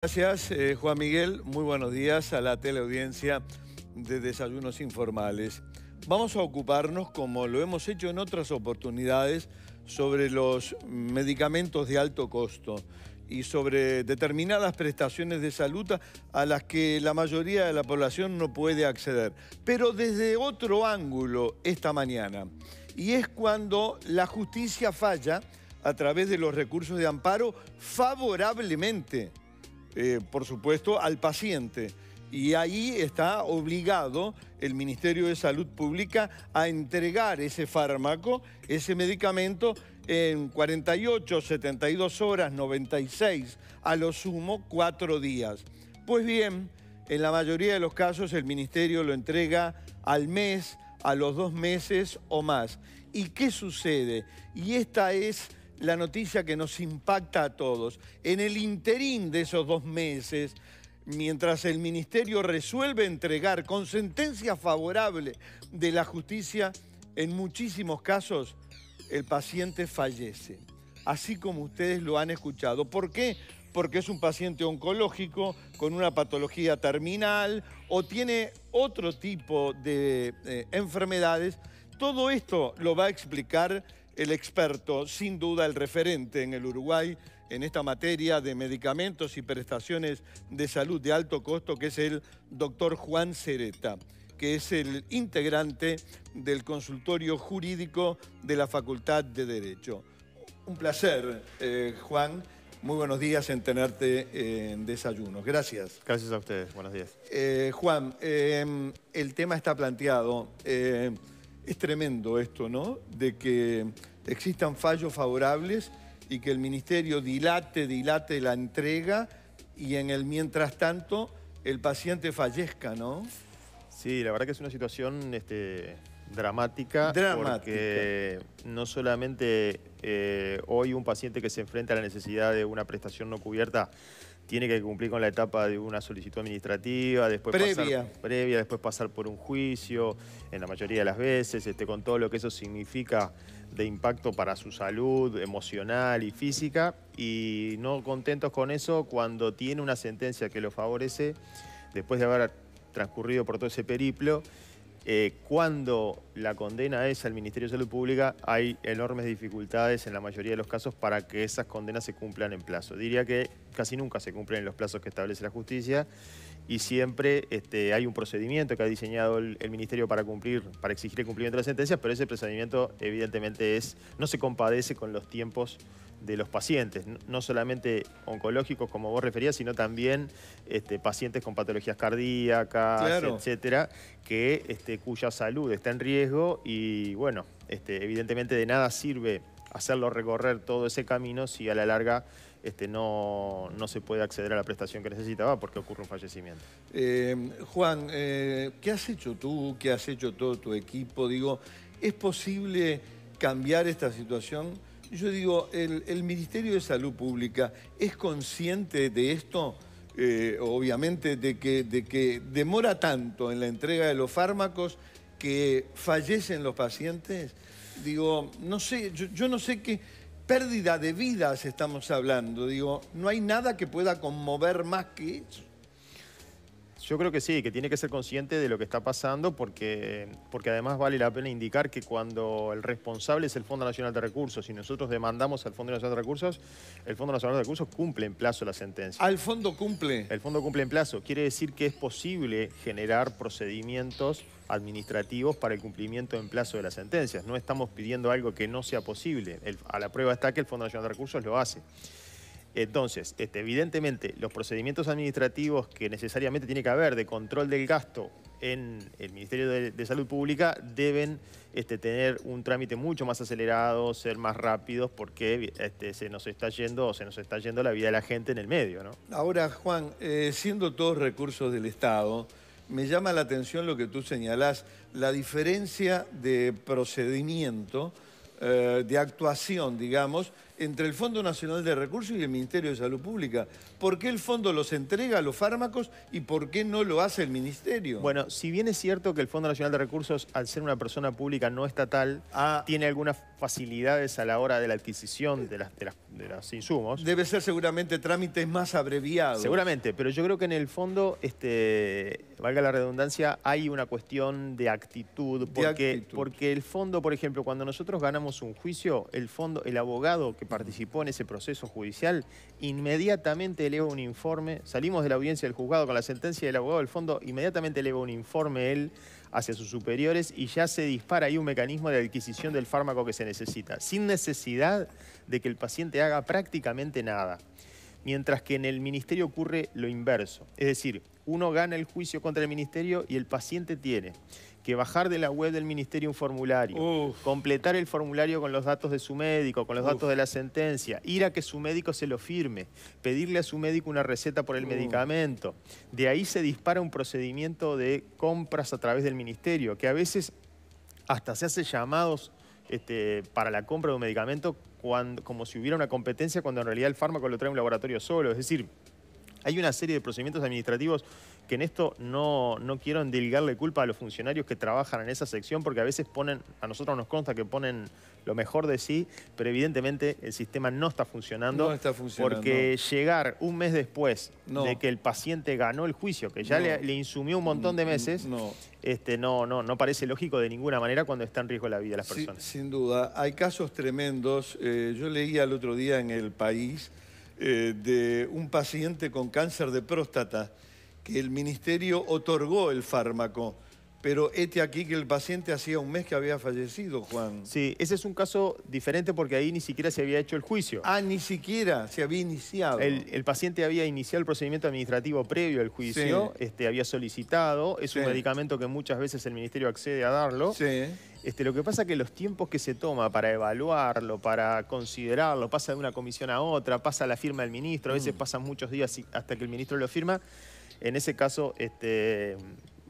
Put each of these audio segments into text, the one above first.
Gracias, Juan Miguel. Muy buenos días a la teleaudiencia de Desayunos Informales. Vamos a ocuparnos, como lo hemos hecho en otras oportunidades, sobre los medicamentos de alto costo y sobre determinadas prestaciones de salud a las que la mayoría de la población no puede acceder. Pero desde otro ángulo esta mañana, y es cuando la justicia falla a través de los recursos de amparo favorablemente, por supuesto, al paciente. Y ahí está obligado el Ministerio de Salud Pública a entregar ese fármaco, ese medicamento, en 48, 72 horas, 96, a lo sumo 4 días. Pues bien, en la mayoría de los casos el Ministerio lo entrega al mes, a los 2 meses o más. ¿Y qué sucede? Y esta es la noticia que nos impacta a todos. En el interín de esos 2 meses, mientras el Ministerio resuelve entregar con sentencia favorable de la justicia, en muchísimos casos el paciente fallece. Así como ustedes lo han escuchado. ¿Por qué? Porque es un paciente oncológico con una patología terminal o tiene otro tipo de enfermedades. Todo esto lo va a explicar el experto, sin duda el referente en el Uruguay en esta materia de medicamentos y prestaciones de salud de alto costo, que es el doctor Juan Sereta, que es el integrante del consultorio jurídico de la Facultad de Derecho. Un placer, Juan. Muy buenos días en tenerte en Desayunos. Gracias. Gracias a ustedes. Buenos días. Juan, el tema está planteado. Es tremendo esto, ¿no? De que existan fallos favorables y que el Ministerio dilate la entrega y en el mientras tanto el paciente fallezca, ¿no? Sí, la verdad que es una situación dramática. Porque no solamente hoy un paciente que se enfrenta a la necesidad de una prestación no cubierta tiene que cumplir con la etapa de una solicitud administrativa, después después pasar por un juicio, en la mayoría de las veces, con todo lo que eso significa de impacto para su salud emocional y física, y no contentos con eso, cuando tiene una sentencia que lo favorece, después de haber transcurrido por todo ese periplo, cuando la condena es al Ministerio de Salud Pública, hay enormes dificultades en la mayoría de los casos para que esas condenas se cumplan en plazo. Diría que casi nunca se cumplen en los plazos que establece la justicia y siempre hay un procedimiento que ha diseñado el Ministerio para exigir el cumplimiento de las sentencias, pero ese procedimiento evidentemente no se compadece con los tiempos de los pacientes, no solamente oncológicos como vos referías, sino también pacientes con patologías cardíacas, claro, etcétera, cuya salud está en riesgo y bueno, evidentemente de nada sirve hacerlo recorrer todo ese camino si a la larga no se puede acceder a la prestación que necesitaba porque ocurre un fallecimiento. Juan, ¿qué has hecho tú? ¿Qué has hecho todo tu equipo? Digo, ¿es posible cambiar esta situación? Yo digo, ¿el Ministerio de Salud Pública es consciente de esto? Obviamente de que demora tanto en la entrega de los fármacos que fallecen los pacientes. Digo, no sé, yo no sé qué pérdida de vidas estamos hablando. Digo, no hay nada que pueda conmover más que eso. Yo creo que sí, que tiene que ser consciente de lo que está pasando porque además vale la pena indicar que cuando el responsable es el Fondo Nacional de Recursos y nosotros demandamos al Fondo Nacional de Recursos, el Fondo Nacional de Recursos cumple en plazo la sentencia. ¿Al fondo cumple? El fondo cumple en plazo. Quiere decir que es posible generar procedimientos administrativos para el cumplimiento en plazo de las sentencias. No estamos pidiendo algo que no sea posible. A la prueba está que el Fondo Nacional de Recursos lo hace. Entonces, evidentemente, los procedimientos administrativos que necesariamente tiene que haber de control del gasto en el Ministerio de Salud Pública deben tener un trámite mucho más acelerado, ser más rápidos, porque se nos está yendo la vida de la gente en el medio, ¿no? Ahora, Juan, siendo todos recursos del Estado, me llama la atención lo que tú señalás, la diferencia de procedimiento, de actuación, digamos, entre el Fondo Nacional de Recursos y el Ministerio de Salud Pública. ¿Por qué el fondo los entrega a los fármacos y por qué no lo hace el Ministerio? Bueno, si bien es cierto que el Fondo Nacional de Recursos, al ser una persona pública no estatal, tiene algunas facilidades a la hora de la adquisición de los insumos. Debe ser seguramente trámites más abreviados. Seguramente, pero yo creo que en el fondo, valga la redundancia, hay una cuestión de actitud. Porque el fondo, por ejemplo, cuando nosotros ganamos un juicio, el abogado que participó en ese proceso judicial inmediatamente eleva un informe. Salimos de la audiencia del juzgado con la sentencia del abogado del fondo, inmediatamente eleva un informe él hacia sus superiores y ya se dispara ahí un mecanismo de adquisición del fármaco que se necesita, sin necesidad de que el paciente haga prácticamente nada. Mientras que en el ministerio ocurre lo inverso. Es decir, uno gana el juicio contra el ministerio y el paciente tiene que bajar de la web del ministerio un formulario, completar el formulario con los datos de su médico, con los datos de la sentencia, ir a que su médico se lo firme, pedirle a su médico una receta por el medicamento. De ahí se dispara un procedimiento de compras a través del ministerio, que a veces hasta se hace llamados para la compra de un medicamento como si hubiera una competencia, cuando en realidad el fármaco lo trae un laboratorio solo. Es decir, hay una serie de procedimientos administrativos que en esto no quiero endilgarle culpa a los funcionarios que trabajan en esa sección, porque a veces a nosotros nos consta que ponen lo mejor de sí, pero evidentemente el sistema no está funcionando. No está funcionando. Porque llegar un mes después de que el paciente ganó el juicio, que ya le insumió un montón de meses, no parece lógico de ninguna manera cuando está en riesgo la vida de las personas. Sin duda. Hay casos tremendos. Yo leía el otro día en El País de un paciente con cáncer de próstata que el ministerio otorgó el fármaco, pero aquí que el paciente hacía un mes que había fallecido, Juan. Sí, ese es un caso diferente porque ahí ni siquiera se había hecho el juicio. Ni siquiera se había iniciado. El paciente había iniciado el procedimiento administrativo previo al juicio, había solicitado, es un medicamento que muchas veces el ministerio accede a darlo. Lo que pasa es que los tiempos que se toma para evaluarlo, para considerarlo, pasa de una comisión a otra, pasa la firma del ministro, a veces pasan muchos días hasta que el ministro lo firma. En ese caso,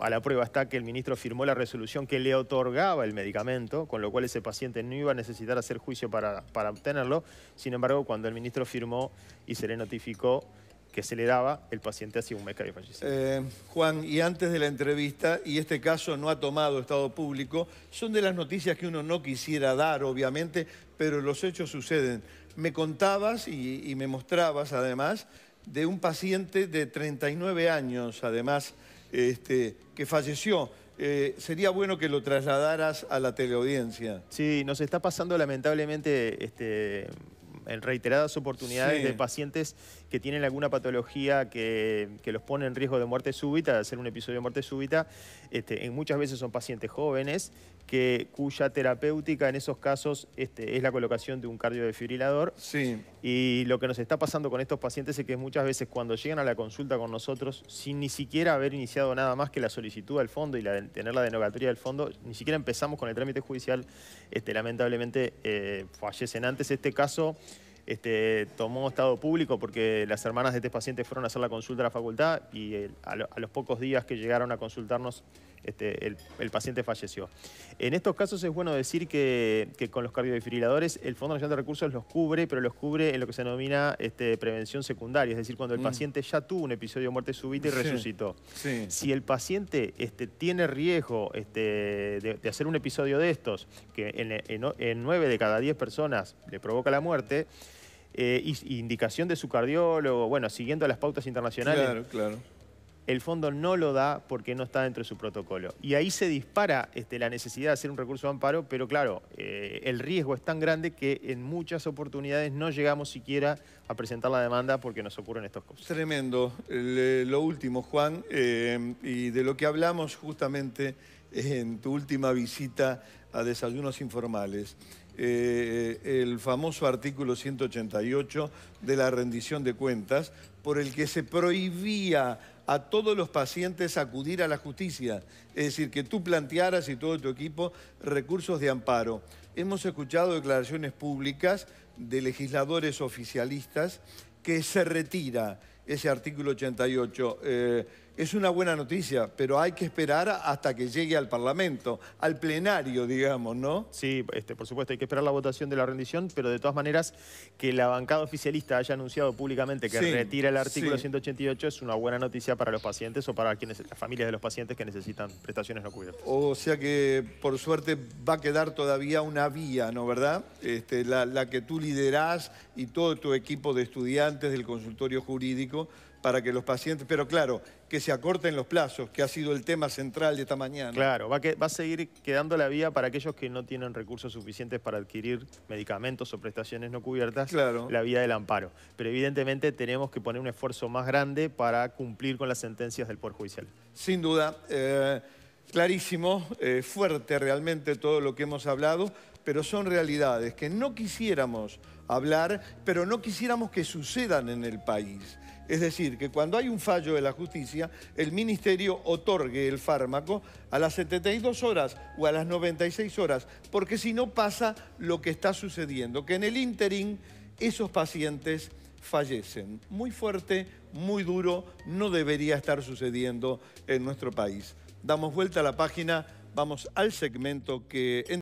a la prueba está que el ministro firmó la resolución que le otorgaba el medicamento, con lo cual ese paciente no iba a necesitar hacer juicio para obtenerlo. Sin embargo, cuando el ministro firmó y se le notificó que se le daba, el paciente hacía un mes que había fallecido. Juan, y antes de la entrevista, y este caso no ha tomado estado público, son de las noticias que uno no quisiera dar, obviamente, pero los hechos suceden. Me contabas y me mostrabas, además, de un paciente de 39 años, además, que falleció. Sería bueno que lo trasladaras a la teleaudiencia. Sí, nos está pasando lamentablemente en reiteradas oportunidades de pacientes que tienen alguna patología que los pone en riesgo de muerte súbita, de hacer un episodio de muerte súbita. Muchas veces son pacientes jóvenes cuya terapéutica en esos casos es la colocación de un cardiodefibrilador. Y lo que nos está pasando con estos pacientes es que muchas veces cuando llegan a la consulta con nosotros, sin ni siquiera haber iniciado nada más que la solicitud del fondo y tener la denogatoria del fondo, ni siquiera empezamos con el trámite judicial, lamentablemente fallecen antes. Este caso tomó estado público porque las hermanas de este paciente fueron a hacer la consulta a la facultad y a los pocos días que llegaron a consultarnos, el paciente falleció. En estos casos es bueno decir que con los cardiodefibriladores el Fondo Nacional de Recursos los cubre, pero los cubre en lo que se denomina prevención secundaria, es decir, cuando el paciente ya tuvo un episodio de muerte súbita y resucitó. Si el paciente tiene riesgo de hacer un episodio de estos, que en 9 de cada 10 personas le provoca la muerte, indicación de su cardiólogo, bueno, siguiendo las pautas internacionales, el fondo no lo da porque no está dentro de su protocolo. Y ahí se dispara la necesidad de hacer un recurso de amparo, pero claro, el riesgo es tan grande que en muchas oportunidades no llegamos siquiera a presentar la demanda porque nos ocurren estos cosas. Tremendo. Lo último, Juan, y de lo que hablamos justamente en tu última visita a Desayunos Informales. El famoso artículo 188 de la rendición de cuentas, por el que se prohibía a todos los pacientes acudir a la justicia. Es decir, que tú plantearas y todo tu equipo recursos de amparo. Hemos escuchado declaraciones públicas de legisladores oficialistas que se retira ese artículo 88. es una buena noticia, pero hay que esperar hasta que llegue al Parlamento, al plenario, digamos, ¿no? Sí, por supuesto, hay que esperar la votación de la rendición, pero de todas maneras, que la bancada oficialista haya anunciado públicamente que retira el artículo 188 es una buena noticia para los pacientes o para las familias de los pacientes que necesitan prestaciones no cubiertas. O sea que, por suerte, va a quedar todavía una vía, ¿no, verdad? La que tú liderás y todo tu equipo de estudiantes del consultorio jurídico para que los pacientes, pero claro, que se acorten los plazos, que ha sido el tema central de esta mañana. Claro, va a seguir quedando la vía para aquellos que no tienen recursos suficientes para adquirir medicamentos o prestaciones no cubiertas, la vía del amparo. Pero evidentemente tenemos que poner un esfuerzo más grande para cumplir con las sentencias del Poder Judicial. Sin duda, clarísimo, fuerte realmente todo lo que hemos hablado, pero son realidades que no quisiéramos hablar, pero no quisiéramos que sucedan en el país. Es decir, que cuando hay un fallo de la justicia, el Ministerio otorgue el fármaco a las 72 horas o a las 96 horas, porque si no pasa lo que está sucediendo, que en el ínterin esos pacientes fallecen. Muy fuerte, muy duro, no debería estar sucediendo en nuestro país. Damos vuelta a la página, vamos al segmento que...